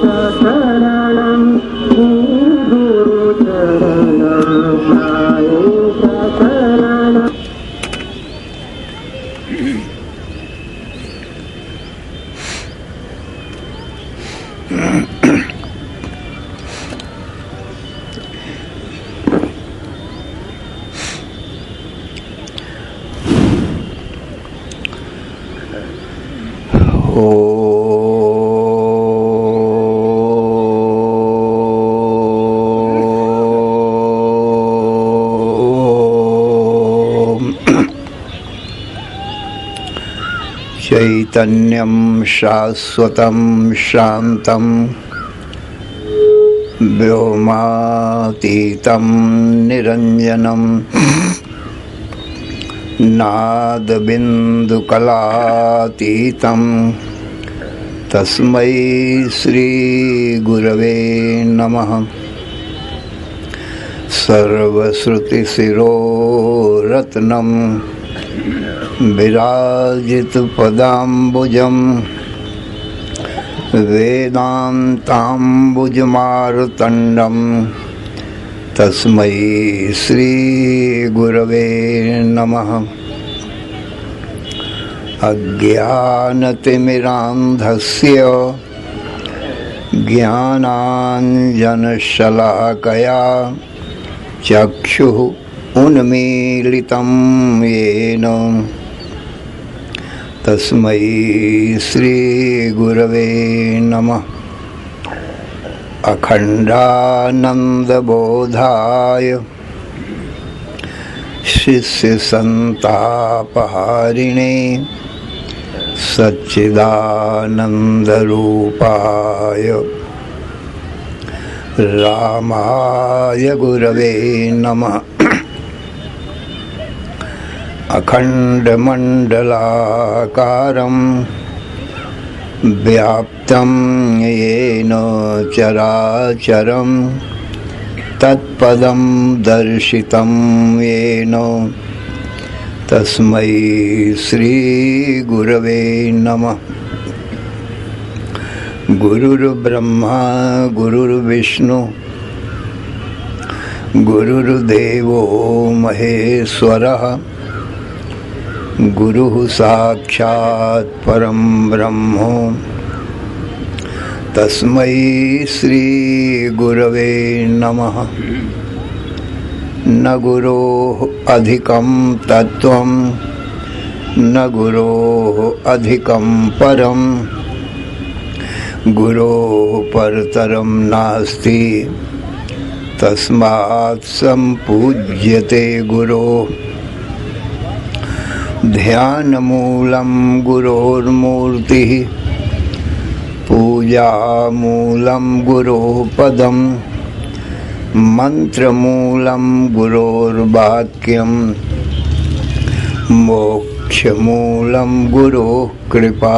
शरणं गुरुचरणं साईश शरणं। चैतन्यं शाश्वतं शान्तं व्योमातीतं निरञ्जनं नादबिन्दुकलातीतं तस्मै श्रीगुरवे नमः। सर्वश्रुतिशिरोरत्नं विराजितपदाम्बुजं वेदान्ताम्बुजमार्तण्डं तस्मै श्रीगुरवे नमः। अज्ञानतिमिरान्धस्य ज्ञानाञ्जनशलाकया चक्षुः उन्मीलितं येन तस्मै श्रीगुरवे नमः। अखण्डानन्दबोधाय शिष्यसन्तापहारिणे सच्चिदानन्दरूपाय रामाय गुरवे नमः। अखण्डमण्डलाकारं व्याप्तं येन चराचरं तत्पदं दर्शितं येन तस्मै श्रीगुरवे नमः। गुरुर्ब्रह्मा गुरुर्विष्णु गुरुर्देवो महेश्वरः गुरुः साक्षात् परं ब्रह्म तस्मै श्रीगुरवे नमः। न गुरोः अधिकं तत्त्वं न गुरोः अधिकं परं गुरोः परतरं नास्ति तस्मात् सम्पूज्यते गुरोः। ध्यानमूलं गुरोर्मूर्तिः पूजामूलं गुरोः पदं मन्त्रमूलं गुरोर्वाक्यं मोक्षमूलं गुरोः कृपा।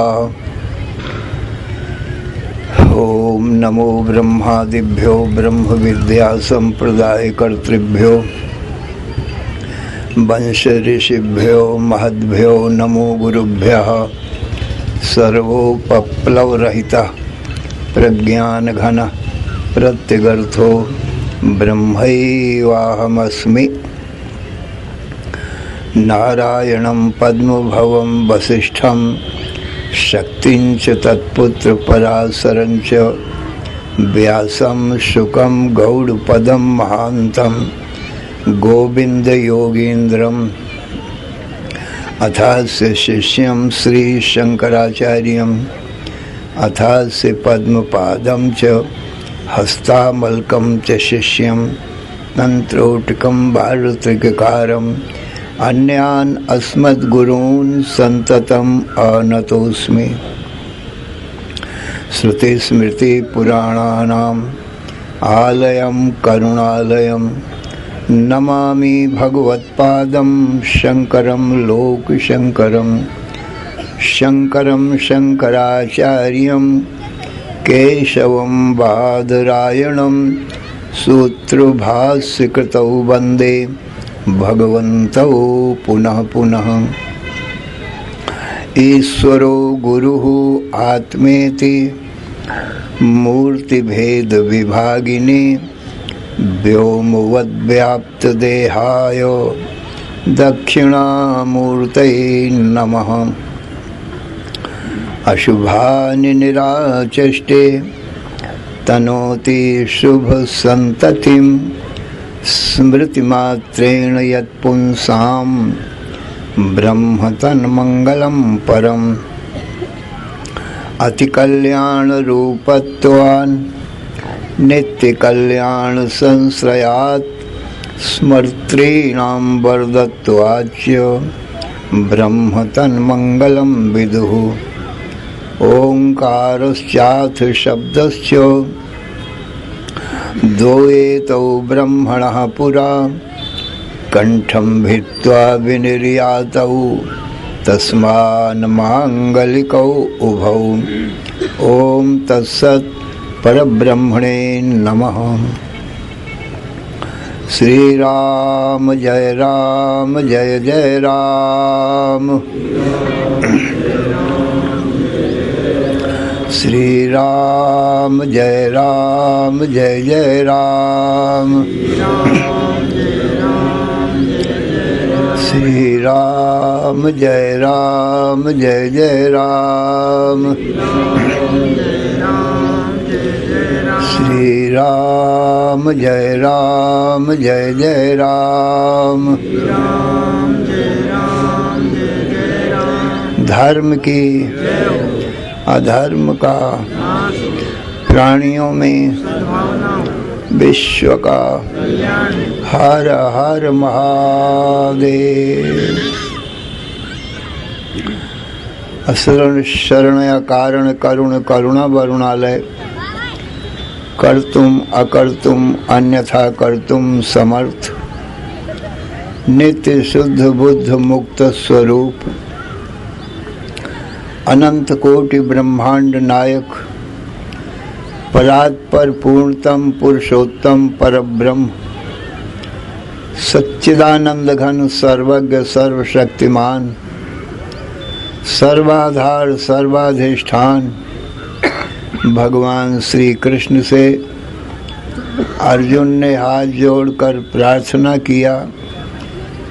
ओम नमो ब्रह्मादिभ्यो ब्रह्म विद्या संप्रदायकर्तृभ्यो वंश ऋषिभ्यो महद्भ्यो नमो गुरुभ्यः। सर्वोपप्लवरहितः प्रज्ञानघनः प्रत्यगर्थो ब्रह्मैवाहमस्मि। नारायणं पद्मभवं वसिष्ठं शक्तिं च तत्पुत्र पराशरं च व्यासं शुकं गौडपदं महान्तं गोविंद योगीन्द्रम् अथास्य शिष्यं श्री शंकराचार्यम् अथास्य पद्मपादं च हस्तामलकं च शिष्यं तंत्रोटकं भारतृककारम् अन्यान् अस्मद्गुरून् सन्ततम् अनतोऽस्मि। श्रुतिस्मृतिपुराणानाम् आलयं करुणालयं नमामि भगवत्पादं शंकरं लोकशंकरं। शंकरं शंकराचार्यं केशवं बादरायणं सूत्रभाष्यकृतौ वन्दे भगवन्तौ पुनः पुनः। ईश्वरो गुरुः आत्मेति मूर्तिभेद विभागिनी व्योमवद्व्याप्त देहाय दक्षिणामूर्तये नमः। अशुभानि निराचष्टे तनोति शुभ संततिं स्मृतिमात्रेण यत्पुंसां ब्रह्म तन्मंगलं परम्। अतिकल्याण रूपत्वान् नित्यकल्याण संश्रयात् स्मर्तॄणां वरदत्वाच्च ब्रह्म तन्मंगलं विदुः। ओंकारश्चाथ शब्दश्च द्वैतौ ब्रह्मणः पुरा कंठं भित्त्वा विनिर्यातौ तस्मान् मांगलिकौ उभौ। ओम तत्सत् परब्रह्मणे नमः। श्री राम जय जय राम। श्री राम जय जय राम। श्री राम जय जय राम। श्री राम जय जय राम। धर्म की अधर्म का प्राणियों में विश्व का हर हर महादेव। असरण शरण या कारण करुण करुणा वरुणालय कर्तुम अकर्तुम अन्यथा कर्तुम समर्थ नित्य शुद्ध बुद्ध मुक्त स्वरूप अनंत कोटि ब्रह्मांड नायक परात्पर पूर्णतम पुरुषोत्तम परब्रह्म सच्चिदानंद घन सर्वज्ञ सर्वशक्तिमान सर्वाधार सर्वाधिष्ठान भगवान श्री कृष्ण से अर्जुन ने हाथ जोड़कर प्रार्थना किया,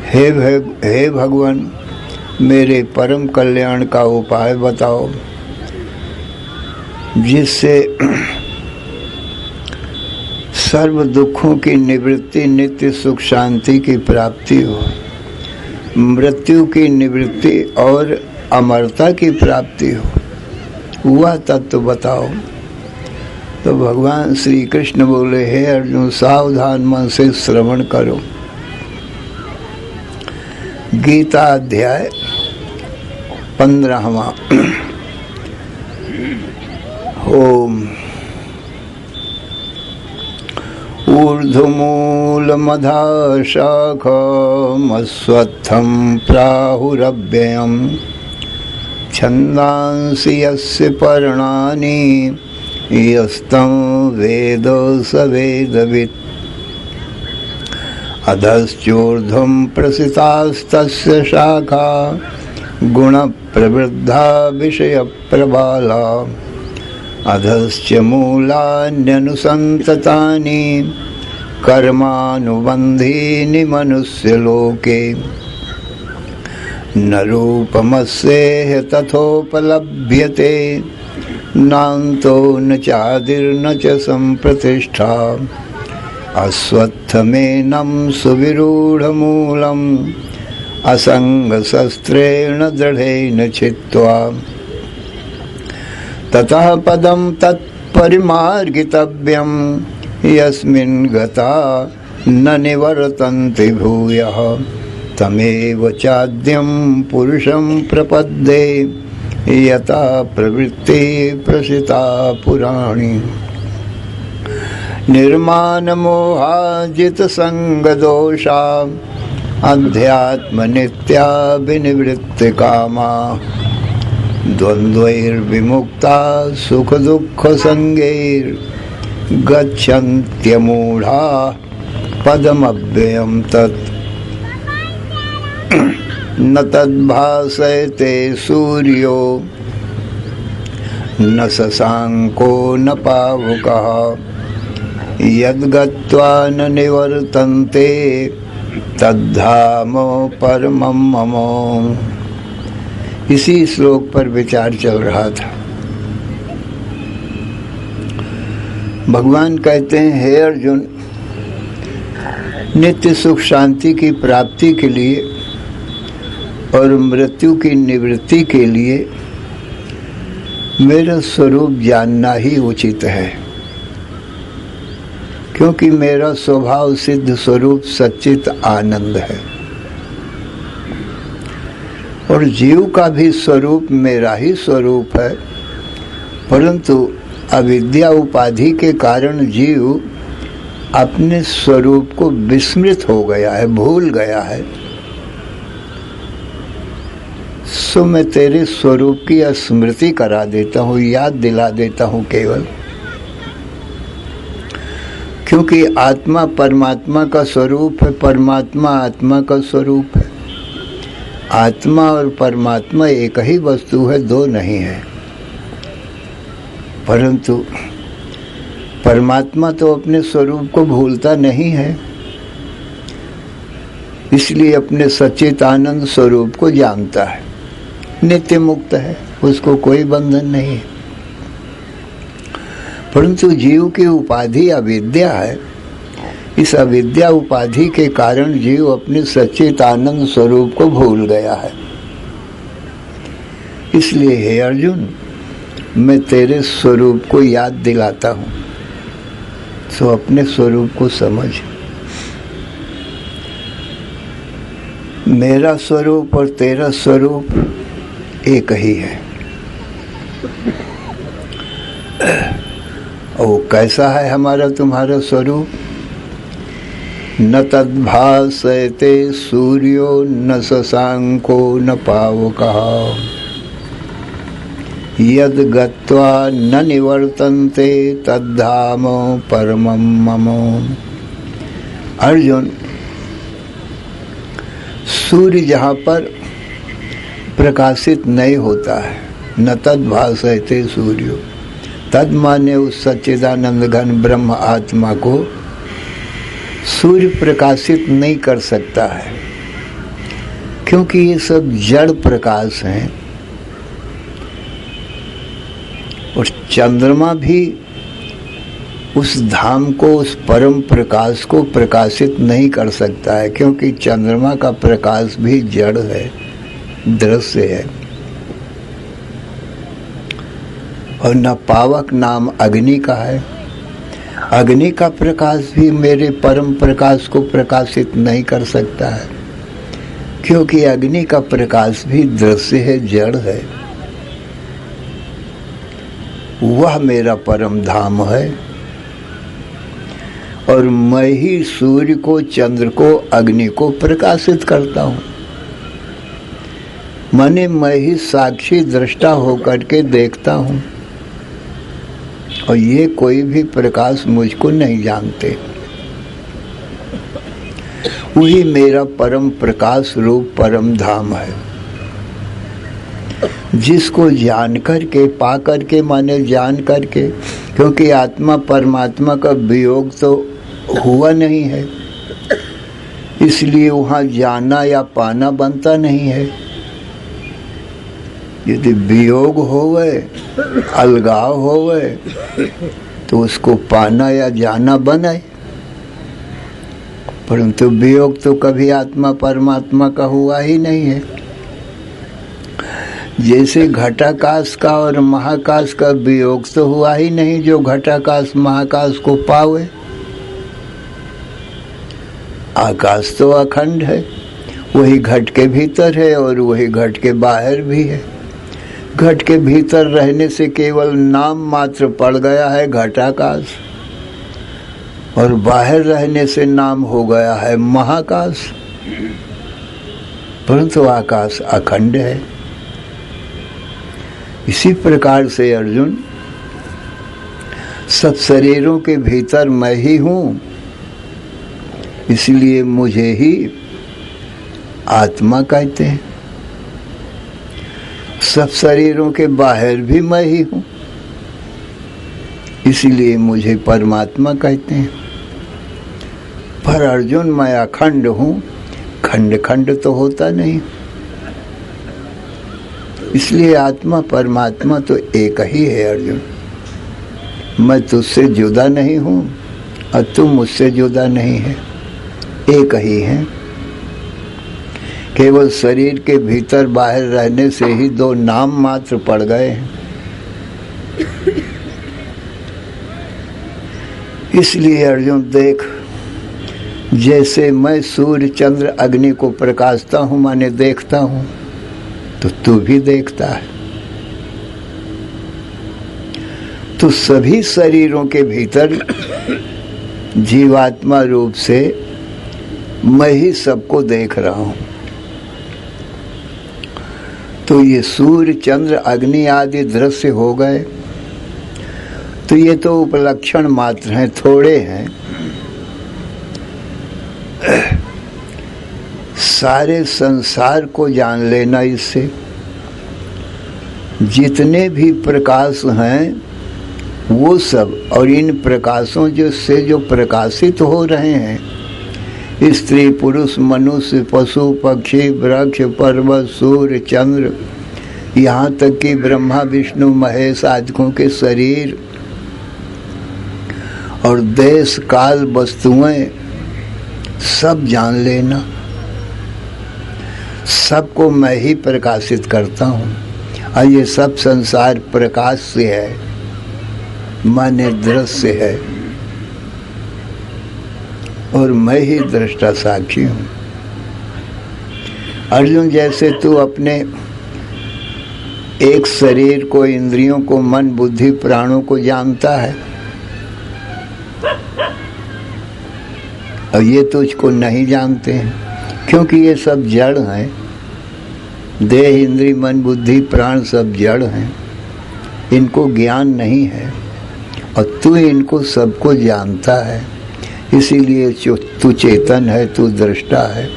हे भगवान मेरे परम कल्याण का उपाय बताओ जिससे सर्व दुखों की निवृत्ति नित्य सुख शांति की प्राप्ति हो, मृत्यु की निवृत्ति और अमरता की प्राप्ति हो, वह तत्व बताओ। तो भगवान श्री कृष्ण बोले, हे अर्जुन सावधान मन से श्रवण करो। गीता अध्याय 15वां। ओम ऊर्ध्वमूलमधा शाखमस्वत्थं प्राहुरव्ययम् छन्दांसि यस्य पर्णानि यस्तं वेद स वेदवित्। अधश्चोर्ध्वं प्रसितास्तस्य शाखा गुणप्रवृद्धा विषयप्रबाला। अधश्च मूलान्यनुसन्ततानि कर्मानुबन्धीनि मनुष्यलोके। न रूपमस्येह तथोपलभ्यते नान्तो न चादिर्न च सम्प्रतिष्ठा। अश्वत्थमेनं सुविरूढमूलम् असङ्गशस्त्रेण दृढेन छित्त्वा। ततः पदं तत्परिमार्गितव्यं यस्मिन् गता न निवर्तन्ते भूयः। तमेव चाद्यं पुरुषं प्रपद्ये यथा प्रवृत्ति प्रसिता पुराणी। निर्मानमोहाजितसङ्गदोषा अध्यात्मनित्या विनिवृत्तिकामा। द्वन्द्वैर्विमुक्ता सुखदुःखसङ्गैर्गच्छन्त्यमूढा पदमव्ययं तत्। न तद्भासयते सूर्यो न शशांको न पावकः यद्गत्वा न निवर्तन्ते तद्धाम परमं मम। इसी श्लोक पर विचार चल रहा था। भगवान कहते हैं, हे अर्जुन, नित्य सुख शांति की प्राप्ति के लिए और मृत्यु की निवृत्ति के लिए मेरा स्वरूप जानना ही उचित है, क्योंकि मेरा स्वभाव सिद्ध स्वरूप सच्चित आनंद है और जीव का भी स्वरूप मेरा ही स्वरूप है, परंतु अविद्या उपाधि के कारण जीव अपने स्वरूप को विस्मृत हो गया है, भूल गया है। सो मैं तेरे स्वरूप की स्मृति करा देता हूँ, याद दिला देता हूँ केवल, क्योंकि आत्मा परमात्मा का स्वरूप है, परमात्मा आत्मा का स्वरूप है। आत्मा और परमात्मा एक ही वस्तु है, दो नहीं है। परंतु परमात्मा तो अपने स्वरूप को भूलता नहीं है, इसलिए अपने सच्चित आनंद स्वरूप को जानता है, नित्य मुक्त है, उसको कोई बंधन नहीं है। परंतु जीव की उपाधि अविद्या है। इस अविद्या उपाधि के कारण जीव अपने सच्चित आनंद स्वरूप को भूल गया है। इसलिए हे अर्जुन, मैं तेरे स्वरूप को याद दिलाता हूँ, सो अपने स्वरूप को समझ। मेरा स्वरूप और तेरा स्वरूप एक ही है। और कैसा है हमारा तुम्हारा स्वरूप? न तद्भासयते सूर्यो न शशांको न पावकः यद गत्वा न निवर्तन्ते तद्धाम परमं मम। अर्जुन, सूर्य जहाँ पर प्रकाशित नहीं होता है, न तद्भासयते सूर्यो, तद माने उस सच्चिदानंद घन ब्रह्म आत्मा को सूर्य प्रकाशित नहीं कर सकता है, क्योंकि ये सब जड़ प्रकाश हैं। और चंद्रमा भी उस धाम को, उस परम प्रकाश को प्रकाशित नहीं कर सकता है, क्योंकि चंद्रमा का प्रकाश भी जड़ है, दृश्य है। और न पावक नाम अग्नि का है। अग्नि का प्रकाश भी मेरे परम प्रकाश को प्रकाशित नहीं कर सकता है, क्योंकि अग्नि का प्रकाश भी दृश्य है, जड़ है। वह मेरा परम धाम है और मैं ही सूर्य को, चंद्र को, अग्नि को प्रकाशित करता हूँ। माने मैं ही साक्षी दृष्टा होकर के देखता हूँ और ये कोई भी प्रकाश मुझको नहीं जानते। वही मेरा परम प्रकाश रूप परम धाम है, जिसको जान करके, पा करके, माने जान करके, क्योंकि आत्मा परमात्मा का वियोग तो हुआ नहीं है, इसलिए वहाँ जाना या पाना बनता नहीं है। यदि वियोग होवे, अलगाव होवे, तो उसको पाना या जाना बने, परंतु वियोग तो कभी आत्मा परमात्मा का हुआ ही नहीं है। जैसे घटाकाश का और महाकाश का वियोग तो हुआ ही नहीं, जो घटाकाश महाकाश को पावे। आकाश तो अखंड है, वही घट के भीतर है और वही घट के बाहर भी है। घट के भीतर रहने से केवल नाम मात्र पड़ गया है घटाकाश, और बाहर रहने से नाम हो गया है महाकाश, परंतु आकाश अखंड है। इसी प्रकार से अर्जुन, सब शरीरों के भीतर मैं ही हूँ, इसलिए मुझे ही आत्मा कहते हैं। सब शरीरों के बाहर भी मैं ही हूँ, इसीलिए मुझे परमात्मा कहते हैं। पर अर्जुन मैं अखंड हूँ, खंड खंड तो होता नहीं, इसलिए आत्मा परमात्मा तो एक ही है अर्जुन। मैं तुझसे जुदा नहीं हूँ और तू मुझसे जुदा नहीं है, एक ही है। केवल शरीर के भीतर बाहर रहने से ही दो नाम मात्र पड़ गए हैं। इसलिए अर्जुन देख, जैसे मैं सूर्य चंद्र अग्नि को प्रकाशता हूँ माने देखता हूँ, तो तू भी देखता है। तो सभी शरीरों के भीतर जीवात्मा रूप से मैं ही सबको देख रहा हूँ। तो ये सूर्य चंद्र अग्नि आदि दृश्य हो गए, तो ये तो उपलक्षण मात्र हैं, थोड़े हैं। सारे संसार को जान लेना इससे। जितने भी प्रकाश हैं वो सब, और इन प्रकाशों से जो प्रकाशित हो रहे हैं, स्त्री पुरुष मनुष्य पशु पक्षी वृक्ष पर्वत सूर्य चंद्र, यहाँ तक कि ब्रह्मा विष्णु महेश आदिकों के शरीर और देश काल वस्तुएं सब जान लेना। सबको मैं ही प्रकाशित करता हूँ, और ये सब संसार प्रकाश से है, माने दृश्य है, और मैं ही दृष्टा साक्षी हूँ। अर्जुन, जैसे तू अपने एक शरीर को, इंद्रियों को, मन बुद्धि प्राणों को जानता है, और ये तुझको नहीं जानते हैं, क्योंकि ये सब जड़ हैं। देह इंद्रिय मन बुद्धि प्राण सब जड़ हैं, इनको ज्ञान नहीं है, और तू इनको सबको जानता है। इसीलिए तू चेतन है, तू दृष्टा है।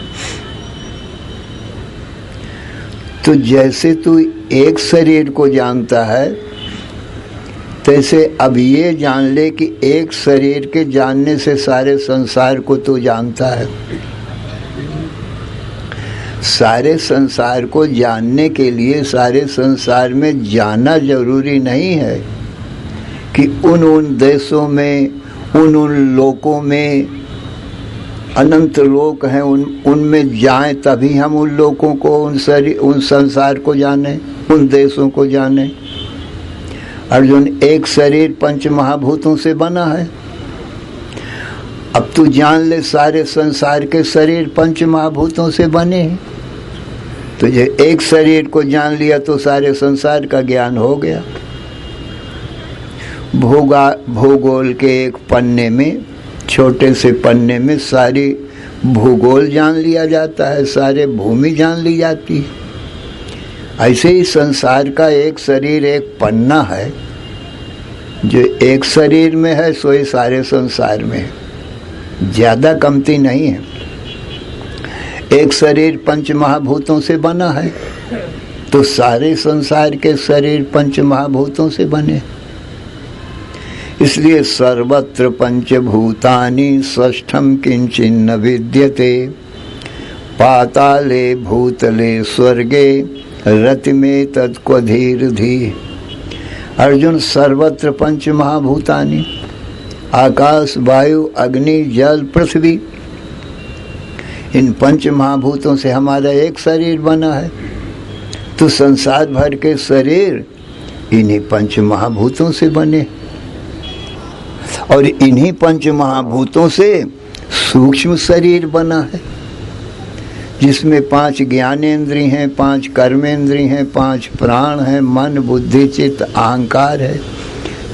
तो जैसे तू एक शरीर को जानता है, तैसे अब ये जान ले कि एक शरीर के जानने से सारे संसार को तू जानता है। सारे संसार को जानने के लिए सारे संसार में जाना जरूरी नहीं है कि उन देशों में, उन लोकों में, अनंत लोक हैं, उनमें जाएं तभी हम उन लोकों को, उन संसार को जाने, उन देशों को जाने। अर्जुन, एक शरीर पंच महाभूतों से बना है। अब तू जान ले सारे संसार के शरीर पंच महाभूतों से बने हैं। तो ये एक शरीर को जान लिया तो सारे संसार का ज्ञान हो गया। भूगोल के एक पन्ने में, छोटे से पन्ने में सारी भूगोल जान लिया जाता है, सारे भूमि जान ली जाती है। ऐसे ही संसार का एक शरीर एक पन्ना है, जो एक शरीर में है सो ही सारे संसार में है, ज्यादा कमती नहीं है। एक शरीर पंच महाभूतों से बना है, तो सारे संसार के शरीर पंच महाभूतों से बने। इसलिए सर्वत्र पंचभूतानि षष्ठम किंचिन्न विद्यते, पाताले भूतले स्वर्गे रति में तत्क्वधीर धी। अर्जुन, सर्वत्र पंच महाभूतानि, आकाश वायु अग्नि जल पृथ्वी, इन पंच महाभूतों से हमारा एक शरीर बना है। तो संसार भर के शरीर इन्हीं पंच महाभूतों से बने, और इन्हीं पंच महाभूतों से सूक्ष्म शरीर बना है, जिसमें 5 ज्ञानेंद्रिय हैं, 5 कर्मेंद्रिय हैं, 5 प्राण हैं, मन बुद्धि चित्त अहंकार है।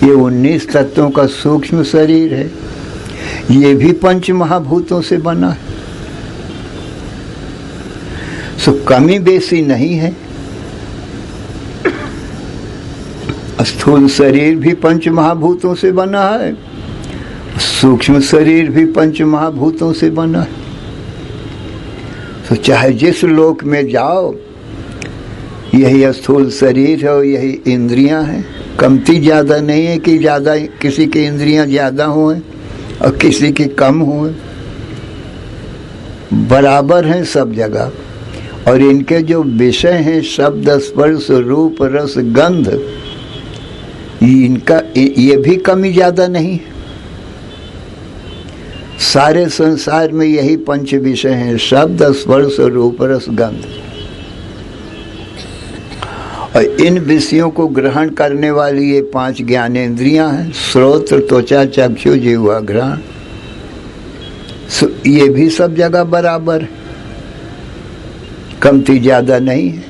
ये 19 तत्वों का सूक्ष्म शरीर है। ये भी पंच महाभूतों से बना है। सो कमी बेसी नहीं है। स्थूल शरीर भी पंच महाभूतों से बना है, सूक्ष्म शरीर भी पंच महाभूतों से बना है। तो चाहे जिस लोक में जाओ, यही स्थूल शरीर है और यही इंद्रियां हैं। कमती ज़्यादा नहीं है कि ज़्यादा किसी की इंद्रियां ज़्यादा हुए और किसी की कम हुए, बराबर हैं सब जगह। और इनके जो विषय हैं शब्द स्पर्श रूप रस गंध, इनका ये भी कमी ज़्यादा नहीं है। सारे संसार में यही पंच विषय हैं, शब्द स्पर्श रूप रस गंध। और इन विषयों को ग्रहण करने वाली ये 5 ज्ञानेंद्रियां हैं, श्रोत्र त्वचा चक्षु जिह्वा घ्राण। ये भी सब जगह बराबर है, कमती ज्यादा नहीं है।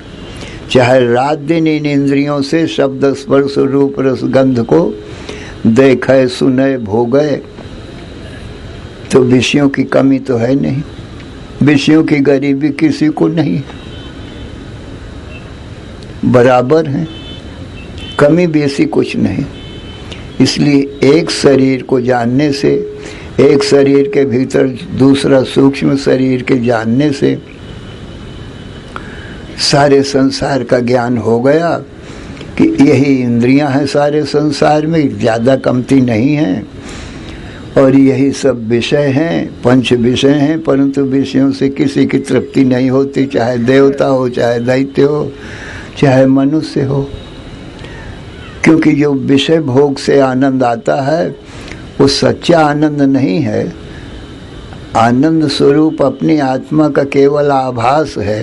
चाहे रात दिन इन इंद्रियों से शब्द स्पर्श रूप रस गंध को देखे सुने भोगे, तो विषयों की कमी तो है नहीं, विषयों की गरीबी किसी को नहीं, बराबर है, कमी बेसी कुछ नहीं। इसलिए एक शरीर को जानने से, एक शरीर के भीतर दूसरा सूक्ष्म शरीर के जानने से सारे संसार का ज्ञान हो गया कि यही इंद्रियां हैं सारे संसार में, ज़्यादा कमती नहीं है। और यही सब विषय हैं, पंच विषय हैं, परंतु विषयों से किसी की तृप्ति नहीं होती, चाहे देवता हो, चाहे दैत्य हो, चाहे मनुष्य हो। क्योंकि जो विषय भोग से आनंद आता है वो सच्चा आनंद नहीं है, आनंद स्वरूप अपनी आत्मा का केवल आभास है,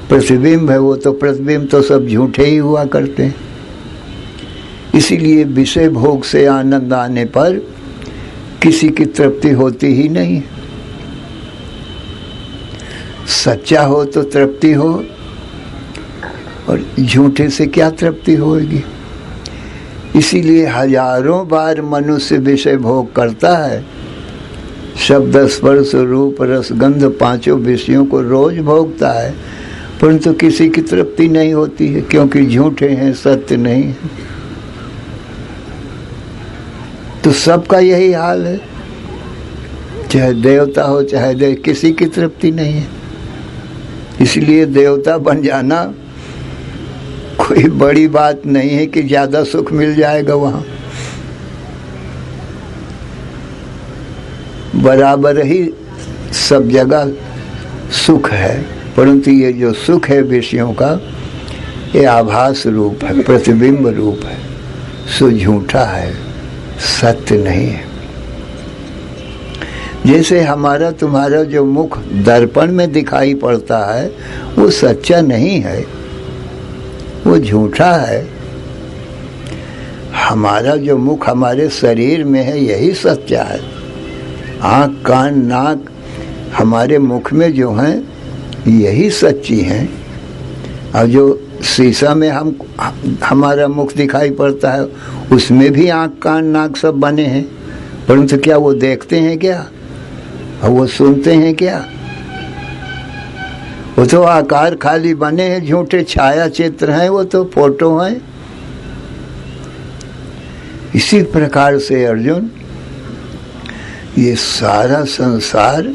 प्रतिबिंब है। वो तो प्रतिबिंब तो सब झूठे ही हुआ करते हैं। इसीलिए विषय भोग से आनंद आने पर किसी की तृप्ति होती ही नहीं। सच्चा हो तो तृप्ति हो, और झूठे से क्या तृप्ति होगी। इसीलिए हजारों बार मनुष्य विषय भोग करता है, शब्द स्पर्श रूप रस गंध 5 विषयों को रोज भोगता है, परंतु किसी की तृप्ति नहीं होती है, क्योंकि झूठे हैं, सत्य नहीं है। तो सबका यही हाल है, चाहे देवता हो चाहे किसी की तृप्ति नहीं है। इसलिए देवता बन जाना कोई बड़ी बात नहीं है कि ज्यादा सुख मिल जाएगा वहां, बराबर ही सब जगह सुख है, परंतु ये जो सुख है विषयों का, ये आभास रूप है, प्रतिबिंब रूप है, सो झूठा है, सत्य नहीं है। जैसे हमारा तुम्हारा जो मुख दर्पण में दिखाई पड़ता है वो सच्चा नहीं है, वो झूठा है। हमारा जो मुख हमारे शरीर में है यही सच्चा है। आँख कान नाक हमारे मुख में जो हैं यही सच्ची हैं। और जो शीशा में हमारा मुख दिखाई पड़ता है उसमें भी आँख कान नाक सब बने हैं, परंतु क्या वो देखते हैं क्या, और वो सुनते हैं क्या? वो तो आकार खाली बने हैं, झूठे छाया चित्र हैं, वो तो फोटो हैं। इसी प्रकार से अर्जुन, ये सारा संसार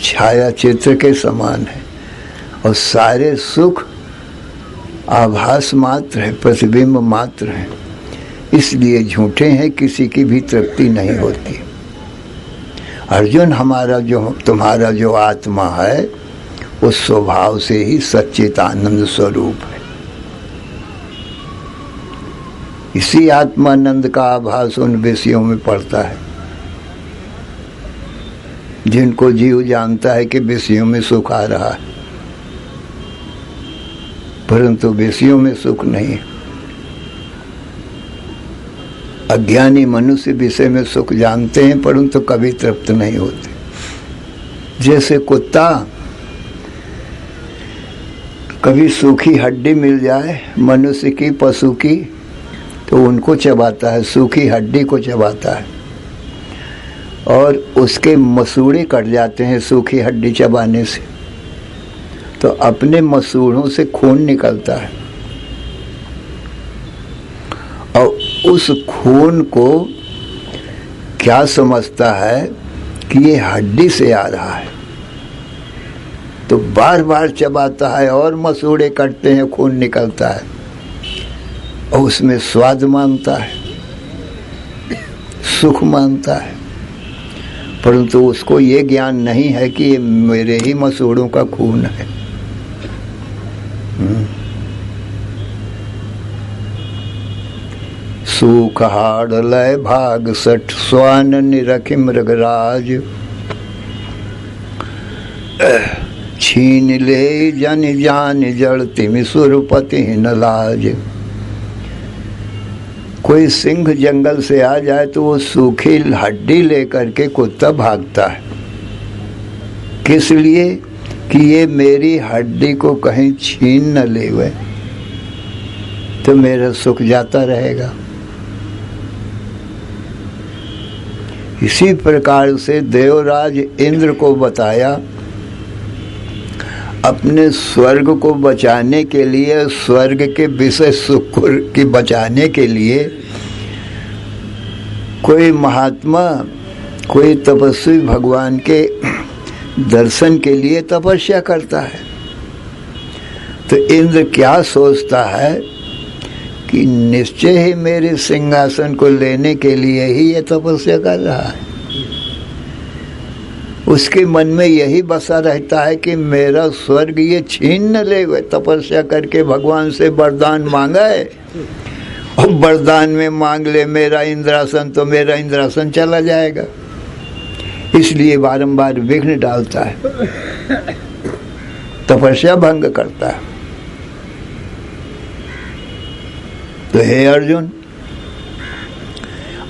छाया चित्र के समान है और सारे सुख आभास मात्र है, प्रतिबिंब मात्र है, इसलिए झूठे हैं, किसी की भी तृप्ति नहीं होती। अर्जुन, हमारा जो तुम्हारा जो आत्मा है उस स्वभाव से ही सच्चित आनंद स्वरूप है। इसी आत्मानंद का आभास उन विषयों में पड़ता है जिनको जीव जानता है कि विषयों में सुख आ रहा है, परंतु विषयों में सुख नहीं है। अज्ञानी मनुष्य विषय में सुख जानते हैं परंतु कभी तृप्त नहीं होते। जैसे कुत्ता कभी सूखी हड्डी मिल जाए मनुष्य की, पशु की, तो उनको चबाता है, सूखी हड्डी को चबाता है, और उसके मसूड़े कट जाते हैं सूखी हड्डी चबाने से, तो अपने मसूड़ों से खून निकलता है, और उस खून को क्या समझता है कि ये हड्डी से आ रहा है, तो बार बार चबाता है और मसूड़े कटते हैं, खून निकलता है, और उसमें स्वाद मानता है, सुख मानता है, परंतु उसको ये ज्ञान नहीं है कि ये मेरे ही मसूड़ों का खून है। सूख हाड़ लय भाग सठ स्वान निरखि मृगराज, छीन ले जन जान जड़ तिमि सुरपति न लाज। कोई सिंह जंगल से आ जाए तो वो सूखी हड्डी लेकर के कुत्ता भागता है, किस लिए कि ये मेरी हड्डी को कहीं छीन न ले वे तो मेरा सुख जाता रहेगा। इसी प्रकार से देवराज इंद्र को बताया, अपने स्वर्ग को बचाने के लिए, स्वर्ग के विषय सुख की बचाने के लिए कोई महात्मा, कोई तपस्वी भगवान के दर्शन के लिए तपस्या करता है। तो इंद्र क्या सोचता है कि निश्चय ही मेरे सिंहासन को लेने के लिए ही ये तपस्या कर रहा है। उसके मन में यही बसा रहता है कि मेरा स्वर्ग ये छीन न ले। तपस्या करके भगवान से वरदान मांगा है और वरदान में मांग ले मेरा इंद्रासन, तो मेरा इंद्रासन चला जाएगा। इसलिए बारंबार विघ्न डालता है, तपस्या भंग करता है। तो हे अर्जुन,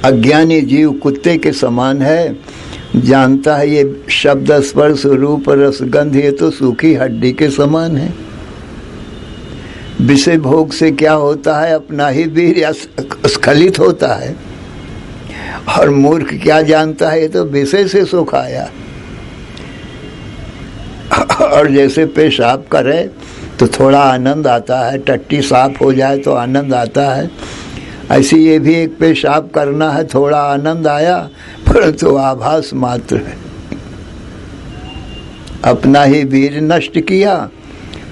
अज्ञानी जीव कुत्ते के समान है, जानता है ये शब्द स्पर्श रूप रस गंध ये तो सूखी हड्डी के समान है। विषय भोग से क्या होता है, अपना ही वीर्य स्खलित होता है। और मूर्ख क्या जानता है, ये तो विषय से सुख आया। और जैसे पेशाब करे तो थोड़ा आनंद आता है, टट्टी साफ हो जाए तो आनंद आता है, ऐसे ये भी एक पेशाब करना है, थोड़ा आनंद आया, परंतु आभास मात्र है। अपना ही वीर नष्ट किया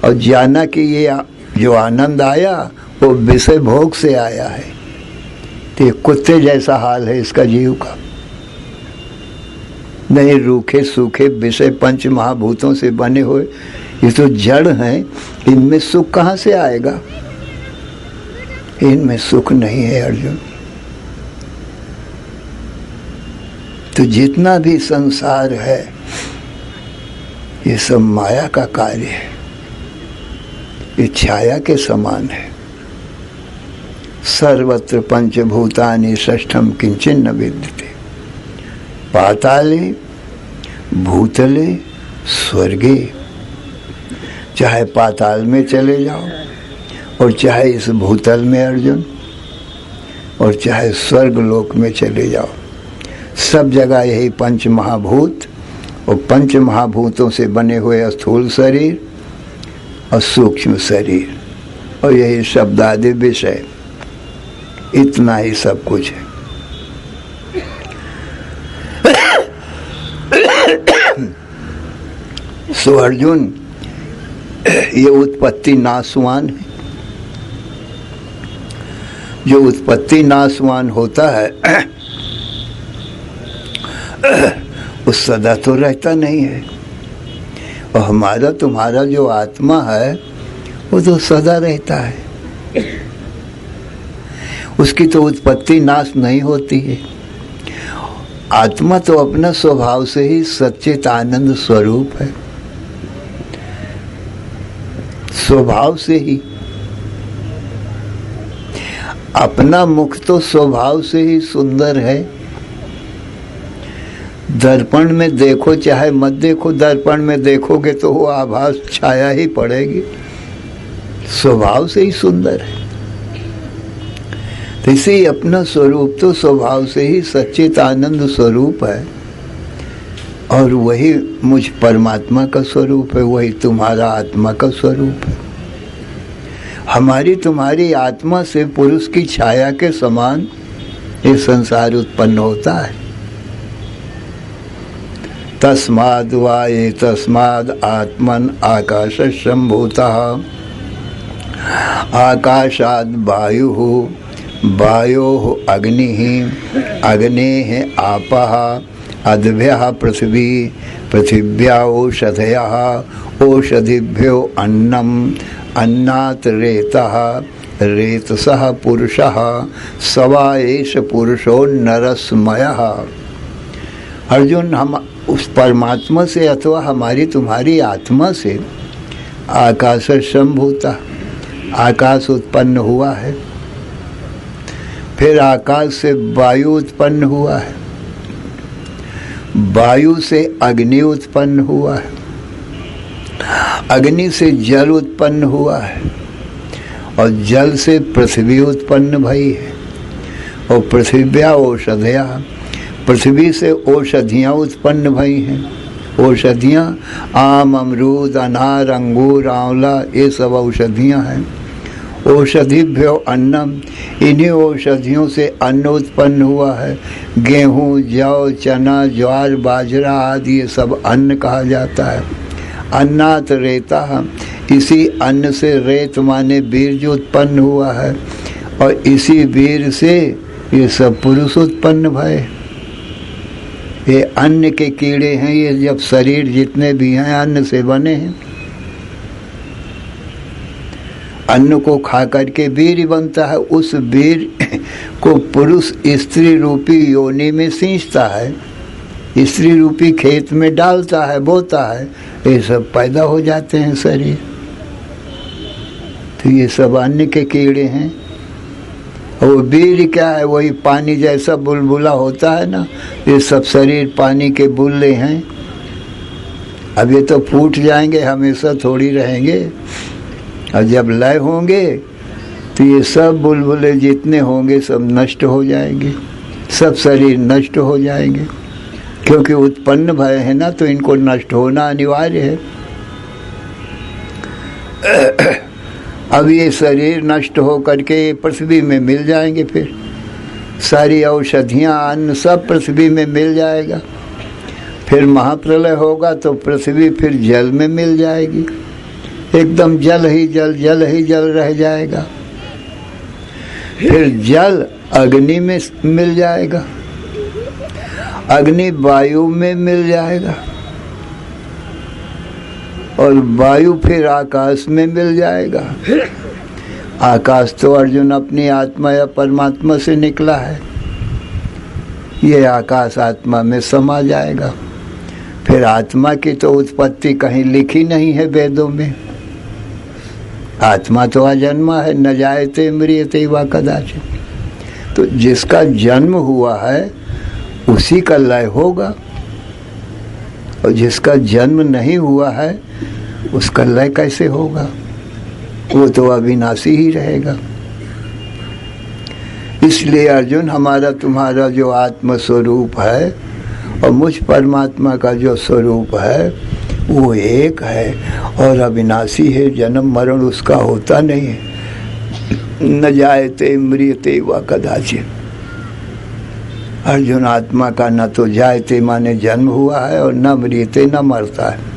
और जाना कि ये जो आनंद आया वो विषय भोग से आया है। तो ये कुत्ते जैसा हाल है इसका जीव का। नहीं, रूखे सूखे विषय पंच महाभूतों से बने हुए ये तो जड़ हैं, इनमें सुख कहाँ से आएगा? इनमें सुख नहीं है अर्जुन। तो जितना भी संसार है ये सब माया का कार्य है, ये छाया के समान है। सर्वत्र पंचभूतानि षष्ठम किंचिन न विद्यते, पाताले भूतले स्वर्गे। चाहे पाताल में चले जाओ और चाहे इस भूतल में अर्जुन, और चाहे स्वर्ग लोक में चले जाओ, सब जगह यही पंच महाभूत और पंच महाभूतों से बने हुए स्थूल शरीर और सूक्ष्म शरीर और यही शब्द आदि विषय, इतना ही सब कुछ है। सो अर्जुन, ये उत्पत्ति नाशवान है। जो उत्पत्ति नाशवान होता है वो सदा तो रहता नहीं है, और हमारा तुम्हारा जो आत्मा है वो तो सदा रहता है। उसकी तो उत्पत्ति नाश नहीं होती है। आत्मा तो अपना स्वभाव से ही सच्चित आनंद स्वरूप है, स्वभाव से ही। अपना मुख तो स्वभाव से ही सुंदर है। दर्पण में देखो चाहे मत देखो, दर्पण में देखोगे तो वो आभास छाया ही पड़ेगी, स्वभाव से ही सुंदर है। तो इसे अपना स्वरूप तो स्वभाव से ही सच्चित आनंद स्वरूप है, और वही मुझ परमात्मा का स्वरूप है, वही तुम्हारा आत्मा का स्वरूप है। हमारी तुम्हारी आत्मा से पुरुष की छाया के समान ये संसार उत्पन्न होता है। तस्माद् वा ये तस्माद् आत्मन आकाश संभूतः आकाशाद वायु, वायो अग्नि, अग्ने आपः, अद्भ्यः पृथ्वी, पृथिव्या ओषधयः, ओषधिभ्यो अन्नम, अन्नात् रेतः, रेतसः पुरुषः, सवा एष पुरुषो नरस्मयः। अर्जुन, हम उस परमात्मा से अथवा हमारी तुम्हारी आत्मा से आकाश संभूता, आकाश उत्पन्न हुआ है, फिर आकाश से वायु उत्पन्न हुआ है, वायु से अग्नि उत्पन्न हुआ है, अग्नि से जल उत्पन्न हुआ है, और जल से पृथ्वी उत्पन्न भई है, और पृथिव्या औषधया, पृथ्वी से औषधियाँ उत्पन्न भई हैं। औषधियाँ आम, अमरूद, अनार, अंगूर, आंवला, ये सब औषधियाँ हैं। औषधिभ्यो अन्नम, इन्हीं औषधियों से अन्न उत्पन्न हुआ है। गेहूँ, जौ, चना, ज्वार, बाजरा आदि ये सब अन्न कहा जाता है। अन्नात रेता, इसी अन्न से रेत माने बीज उत्पन्न हुआ है, और इसी बीज से ये सब पुरुष उत्पन्न भये। ये अन्न के कीड़े हैं, ये जब शरीर जितने भी हैं अन्न से बने हैं। अन्न को खा करके वीर बनता है, उस वीर को पुरुष स्त्री रूपी योनि में सींचता है, स्त्री रूपी खेत में डालता है, बोता है, ये सब पैदा हो जाते हैं शरीर। तो ये सब अन्न के कीड़े हैं। वो बीज क्या है? वही पानी जैसा बुलबुला होता है ना, ये सब शरीर पानी के बुल्ले हैं। अब ये तो फूट जाएंगे, हमेशा थोड़ी रहेंगे, और जब लय होंगे तो ये सब बुलबुले जितने होंगे सब नष्ट हो जाएंगे, सब शरीर नष्ट हो जाएंगे, क्योंकि उत्पन्न भय है ना, तो इनको नष्ट होना अनिवार्य है। अब ये शरीर नष्ट हो करके पृथ्वी में मिल जाएंगे, फिर सारी औषधियाँ, अन्न सब पृथ्वी में मिल जाएगा। फिर महाप्रलय होगा तो पृथ्वी फिर जल में मिल जाएगी, एकदम जल ही जल, जल ही जल रह जाएगा। फिर जल अग्नि में मिल जाएगा, अग्नि वायु में मिल जाएगा, और वायु फिर आकाश में मिल जाएगा। आकाश तो अर्जुन अपनी आत्मा या परमात्मा से निकला है, ये आकाश आत्मा में समा जाएगा। फिर आत्मा की तो उत्पत्ति कहीं लिखी नहीं है वेदों में। आत्मा तो अजन्मा है, न जायते म्रियते वा कदाचित्। तो जिसका जन्म हुआ है उसी का लय होगा, और जिसका जन्म नहीं हुआ है उसका लय कैसे होगा? वो तो अविनाशी ही रहेगा। इसलिए अर्जुन, हमारा तुम्हारा जो आत्म स्वरूप है और मुझ परमात्मा का जो स्वरूप है वो एक है और अविनाशी है, जन्म मरण उसका होता नहीं है। न जायते म्रियते वा कदाचित्। अर्जुन, आत्मा का न तो जायते माने जन्म हुआ है, और न म्रियते न मरता है,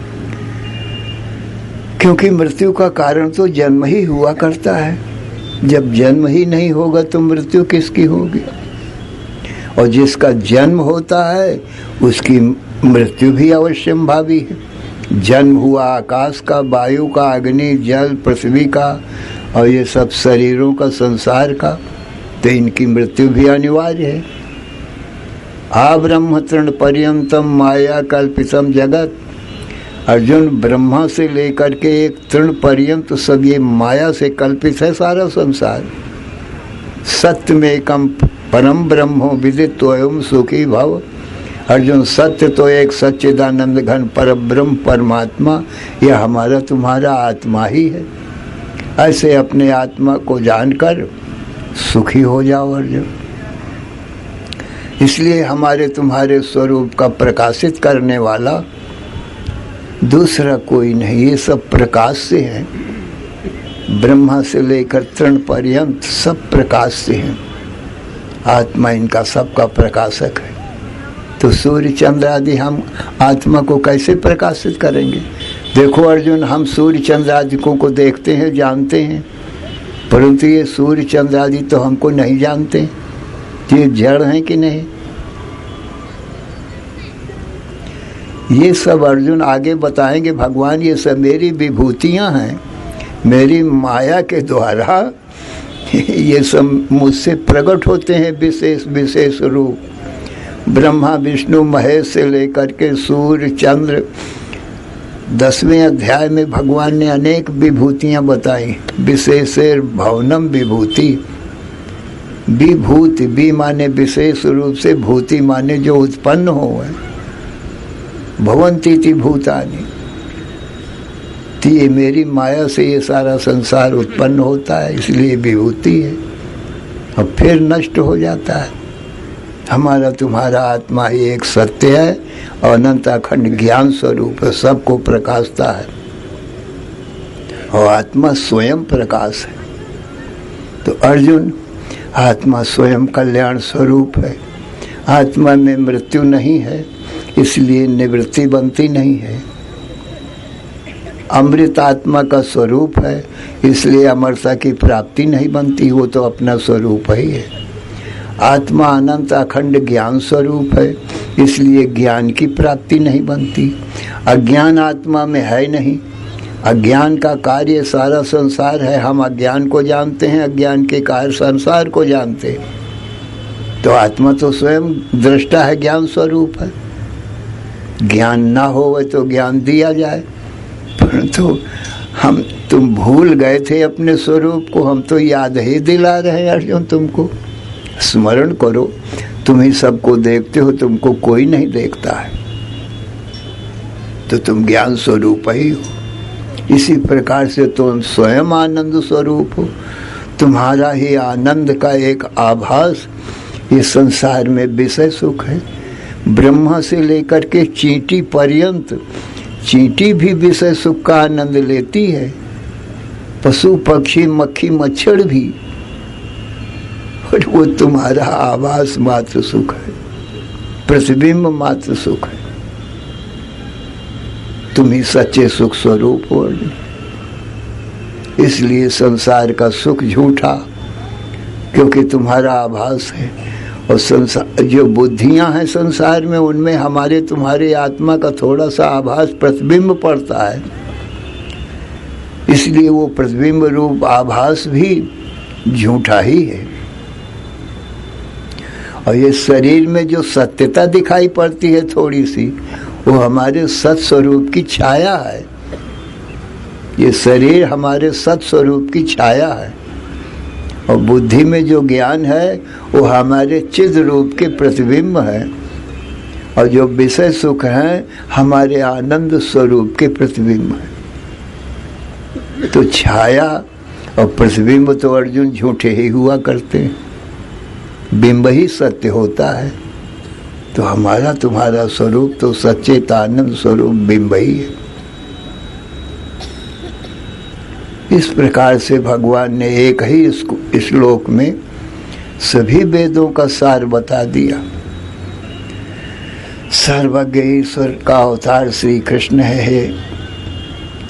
क्योंकि मृत्यु का कारण तो जन्म ही हुआ करता है। जब जन्म ही नहीं होगा तो मृत्यु किसकी होगी? और जिसका जन्म होता है उसकी मृत्यु भी अवश्यंभावी है। जन्म हुआ आकाश का, वायु का, अग्नि, जल, पृथ्वी का, और ये सब शरीरों का, संसार का, तो इनकी मृत्यु भी अनिवार्य है। आ ब्रह्म तृण पर्यंतम माया कल्पितम जगत। अर्जुन, ब्रह्मा से लेकर के एक तृण पर्यंत सब ये माया से कल्पित है सारा संसार। सत्य में एकम परम ब्रह्मो विदित्वयं सुखी भव। अर्जुन, सत्य तो एक सच्चिदानंद घन पर ब्रह्म परमात्मा, यह हमारा तुम्हारा आत्मा ही है। ऐसे अपने आत्मा को जानकर सुखी हो जाओ अर्जुन। इसलिए हमारे तुम्हारे स्वरूप का प्रकाशित करने वाला दूसरा कोई नहीं, ये सब प्रकाश से है। ब्रह्मा से लेकर तृण पर्यंत सब प्रकाश से हैं। आत्मा इनका सबका प्रकाशक है। तो सूर्य चंद्र आदि हम आत्मा को कैसे प्रकाशित करेंगे? देखो अर्जुन, हम सूर्य चंद्र आदि को देखते हैं, जानते हैं, परंतु ये सूर्य चंद्र आदि तो हमको नहीं जानते ये जड़ हैं कि नहीं। ये सब अर्जुन आगे बताएंगे भगवान, ये सब मेरी विभूतियां हैं, मेरी माया के द्वारा ये सब मुझसे प्रकट होते हैं विशेष विशेष रूप। ब्रह्मा विष्णु महेश से लेकर के सूर्य चंद्र, 10वें अध्याय में भगवान ने अनेक विभूतियां बताई। विशेषेर भवनम विभूति, विभूति भी माने विशेष रूप से, भूति माने जो उत्पन्न हो है। भवंती भूतानि, तो ये मेरी माया से ये सारा संसार उत्पन्न होता है, इसलिए विभूति है और फिर नष्ट हो जाता है। हमारा तुम्हारा आत्मा ही एक सत्य है और अनंत अखंड ज्ञान स्वरूप है, सबको प्रकाशता है और आत्मा स्वयं प्रकाश है। तो अर्जुन, आत्मा स्वयं कल्याण स्वरूप है, आत्मा में मृत्यु नहीं है, इसलिए निवृत्ति बनती नहीं है। अमृत आत्मा का स्वरूप है, इसलिए अमरता की प्राप्ति नहीं बनती, वो तो अपना स्वरूप ही है। आत्मा अनंत अखंड ज्ञान स्वरूप है, इसलिए ज्ञान की प्राप्ति नहीं बनती। अज्ञान आत्मा में है नहीं, अज्ञान का कार्य सारा संसार है। हम अज्ञान को जानते हैं, अज्ञान के कार्य संसार को जानते हैं। तो आत्मा तो स्वयं दृष्टा है, ज्ञान स्वरूप है। ज्ञान ना हो तो ज्ञान दिया जाए, परंतु हम तुम भूल गए थे अपने स्वरूप को, हम तो याद ही दिला रहे हैं अर्जुन तुमको। स्मरण करो, तुम ही सबको देखते हो, तुमको कोई नहीं देखता है, तो तुम ज्ञान स्वरूप ही हो। इसी प्रकार से तुम स्वयं आनंद स्वरूप हो। तुम्हारा ही आनंद का एक आभास इस संसार में विषय सुख है। ब्रह्मा से लेकर के चींटी पर्यंत, चींटी भी विषय सुख का आनंद लेती है, पशु पक्षी मक्खी मच्छर भी, और वो तुम्हारा आभास मात्र सुख है, प्रतिबिंब मात्र सुख है। तुम ही सच्चे सुख स्वरूप हो। इसलिए संसार का सुख झूठा, क्योंकि तुम्हारा आभास है। और संसार जो बुद्धियां हैं संसार में, उनमें हमारे तुम्हारे आत्मा का थोड़ा सा आभास प्रतिबिंब पड़ता है, इसलिए वो प्रतिबिंब रूप आभास भी झूठा ही है। और ये शरीर में जो सत्यता दिखाई पड़ती है थोड़ी सी, वो हमारे सत स्वरूप की छाया है। ये शरीर हमारे सत स्वरूप की छाया है, और बुद्धि में जो ज्ञान है वो हमारे चिद रूप के प्रतिबिंब है, और जो विषय सुख है हमारे आनंद स्वरूप के प्रतिबिंब है। तो छाया और प्रतिबिंब तो अर्जुन झूठे ही हुआ करते हैं, बिंब ही सत्य होता है। तो हमारा तुम्हारा स्वरूप तो सच्चेत आनंद स्वरूप बिंब ही है। इस प्रकार से भगवान ने एक ही श्लोक में सभी वेदों का सार बता दिया। सर्वज्ञ ईश्वर का अवतार श्री कृष्ण है,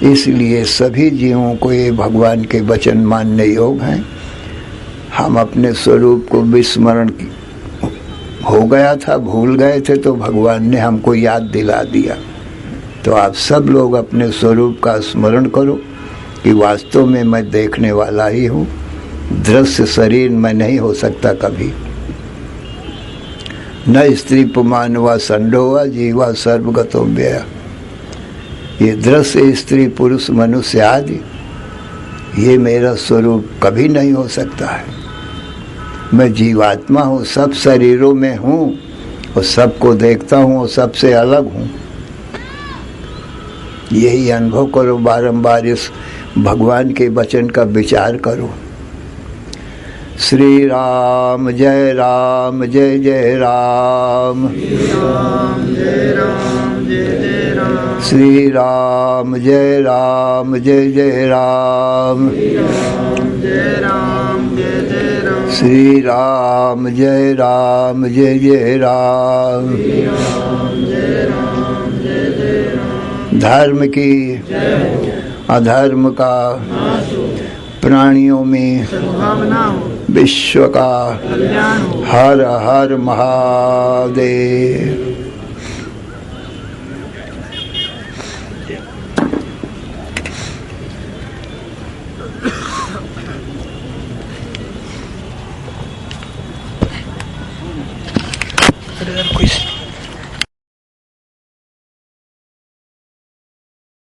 इसलिए सभी जीवों को ये भगवान के वचन मानने योग्य हैं। हम अपने स्वरूप को विस्मरण हो गया था, भूल गए थे, तो भगवान ने हमको याद दिला दिया। तो आप सब लोग अपने स्वरूप का स्मरण करो कि वास्तव में मैं देखने वाला ही हूँ, दृश्य शरीर में नहीं हो सकता कभी। न स्त्री पुमान व संडो व जीवा सर्वगतो व्यय। ये दृश्य स्त्री पुरुष मनुष्य आदि, ये मेरा स्वरूप कभी नहीं हो सकता है। मैं जीवात्मा हूँ, सब शरीरों में हूँ और सबको देखता हूँ और सबसे अलग हूँ। यही अनुभव करो, बारंबार इस भगवान के वचन का विचार करो। श्री राम जय राम, जय जय राम। श्री राम जय राम, जय जय राम। श्री राम जय राम, जय जय राम। धर्म की अधर्म का प्राणियों में सद्भावना हो, विश्व का कल्याण हो। हर हर महादेव। कोई